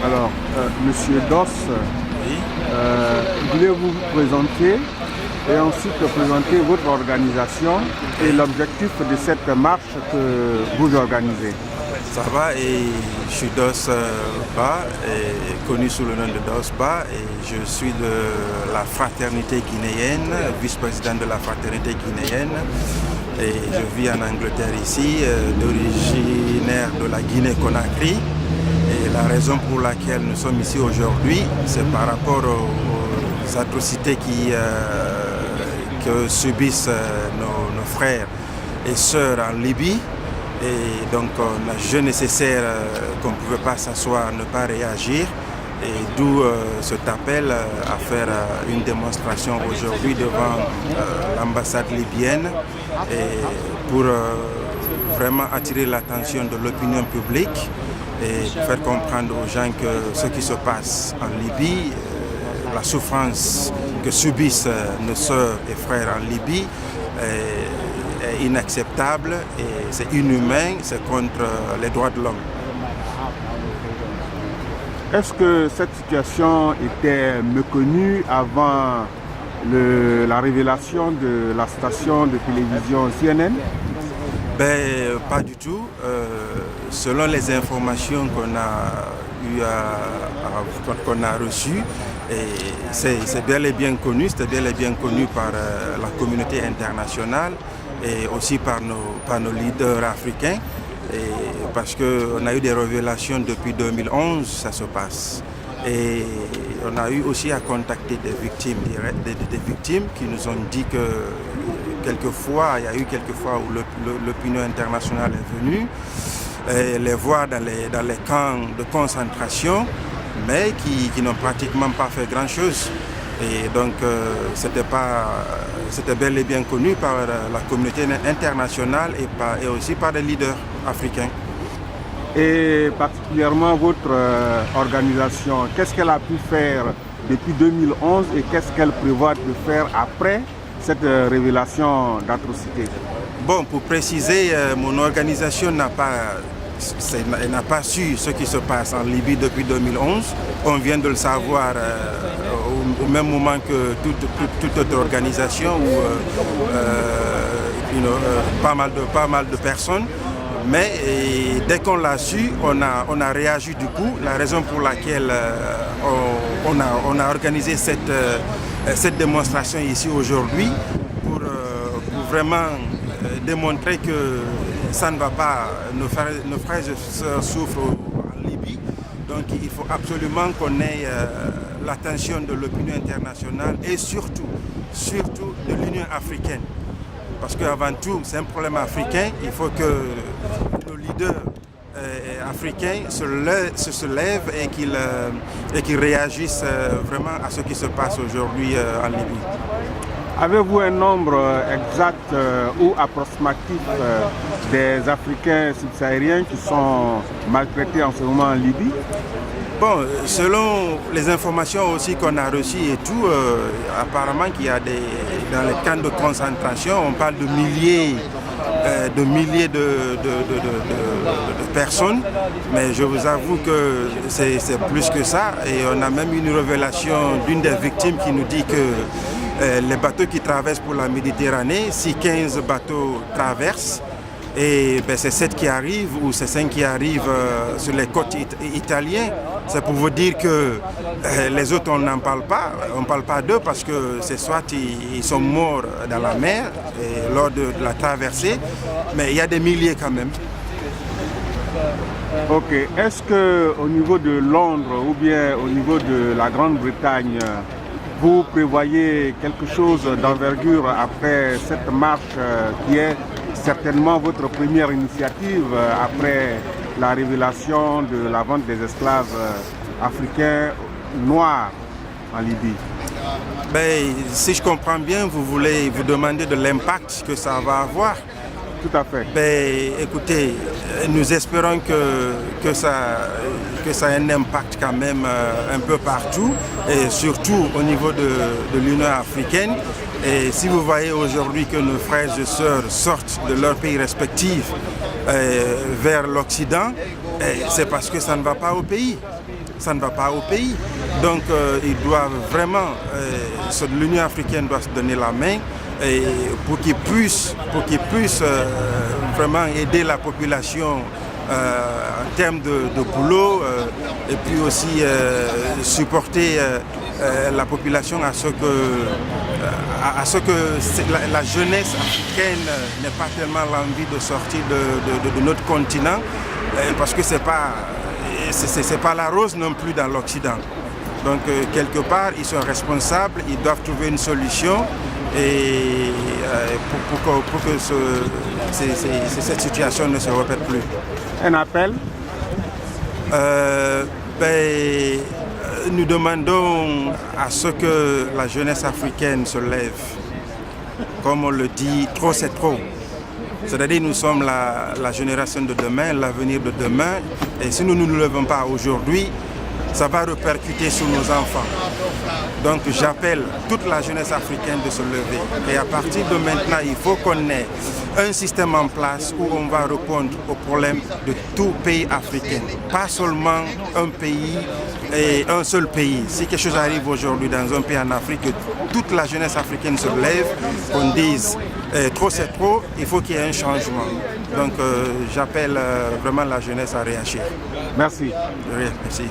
Alors, Monsieur Doss, Oui. voulez-vous vous présenter et ensuite présenter votre organisation et l'objectif de cette marche que vous organisez? Ça va, et je suis Doss Ba, connu sous le nom de Doss Ba, et je suis de la fraternité guinéenne, vice-président de la fraternité guinéenne, et je vis en Angleterre ici, d'originaire de la Guinée-Conakry. Et la raison pour laquelle nous sommes ici aujourd'hui, c'est par rapport aux atrocités que subissent nos frères et sœurs en Libye. Et donc on a jugé nécessaire qu'on ne pouvait pas s'asseoir, ne pas réagir. Et d'où cet appel à faire une démonstration aujourd'hui devant l'ambassade libyenne et pour vraiment attirer l'attention de l'opinion publique et faire comprendre aux gens que ce qui se passe en Libye, la souffrance que subissent nos sœurs et frères en Libye est inacceptable et c'est inhumain, c'est contre les droits de l'homme. Est-ce que cette situation était méconnue avant la révélation de la station de télévision CNN? Pas du tout. Selon les informations qu'on a reçues, c'est bel et bien connu, c'était bel et bien connu par la communauté internationale et aussi par nos leaders africains. Parce qu'on a eu des révélations depuis 2011, ça se passe. Et on a eu aussi à contacter des victimes qui nous ont dit que il y a eu quelques fois où l'opinion internationale est venue les voir dans les camps de concentration, mais qui n'ont pratiquement pas fait grand-chose. Et donc c'était bel et bien connu par la communauté internationale et aussi par les leaders africains. Et particulièrement votre organisation, qu'est-ce qu'elle a pu faire depuis 2011 et qu'est-ce qu'elle prévoit de faire après cette révélation d'atrocité? Bon, pour préciser, mon organisation n'a pas su ce qui se passe en Libye depuis 2011. On vient de le savoir au même moment que toute autre organisation ou pas mal de personnes. Mais dès qu'on l'a su, on a réagi du coup. La raison pour laquelle on a organisé cette démonstration ici aujourd'hui pour vraiment démontrer que ça ne va pas, nos frères et sœurs souffrent en Libye. Donc il faut absolument qu'on ait l'attention de l'opinion internationale et surtout de l'Union africaine. Parce qu'avant tout, c'est un problème africain. Il faut que nos leaders africains se lèvent et qu'ils réagissent vraiment à ce qui se passe aujourd'hui en Libye. Avez-vous un nombre exact ou approximatif des Africains subsahariens qui sont maltraités en ce moment en Libye? Bon, selon les informations aussi qu'on a reçues et tout, apparemment qu'il y a dans les camps de concentration, on parle de milliers de personnes, mais je vous avoue que c'est plus que ça. Et on a même une révélation d'une des victimes qui nous dit que les bateaux qui traversent pour la Méditerranée, si 15 bateaux traversent, et c'est 7 qui arrivent ou c'est 5 qui arrivent sur les côtes italiennes. C'est pour vous dire que les autres, on n'en parle pas. On ne parle pas d'eux parce que c'est soit ils sont morts dans la mer lors de la traversée, mais il y a des milliers quand même. Ok. Est-ce qu'au niveau de Londres ou bien au niveau de la Grande-Bretagne, vous prévoyez quelque chose d'envergure après cette marche qui est certainement votre première initiative après la révélation de la vente des esclaves africains noirs en Libye? Si je comprends bien, vous demandez de l'impact que ça va avoir. Tout à fait. Écoutez, nous espérons que ça a un impact quand même un peu partout et surtout au niveau de l'Union africaine. Et si vous voyez aujourd'hui que nos frères et sœurs sortent de leurs pays respectifs vers l'Occident, c'est parce que ça ne va pas au pays. Ça ne va pas au pays. Donc ils doivent vraiment, l'Union africaine doit se donner la main pour qu'ils puissent vraiment aider la population en termes de boulot et puis aussi supporter la population à ce que la jeunesse africaine n'ait pas tellement l'envie de sortir de notre continent parce que c'est pas la rose non plus dans l'Occident. Donc quelque part ils sont responsables, ils doivent trouver une solution et pour que cette situation ne se répète plus. Un appel? Nous demandons à ce que la jeunesse africaine se lève. Comme on le dit, trop c'est trop. C'est-à-dire nous sommes la génération de demain, l'avenir de demain. Et si nous ne nous levons pas aujourd'hui, ça va répercuter sur nos enfants. Donc j'appelle toute la jeunesse africaine de se lever. Et à partir de maintenant, il faut qu'on ait un système en place où on va répondre aux problèmes de tout pays africain. Pas seulement un pays et un seul pays. Si quelque chose arrive aujourd'hui dans un pays en Afrique, que toute la jeunesse africaine se lève, qu'on dise trop c'est trop, il faut qu'il y ait un changement. Donc j'appelle vraiment la jeunesse à réagir. Merci. Merci.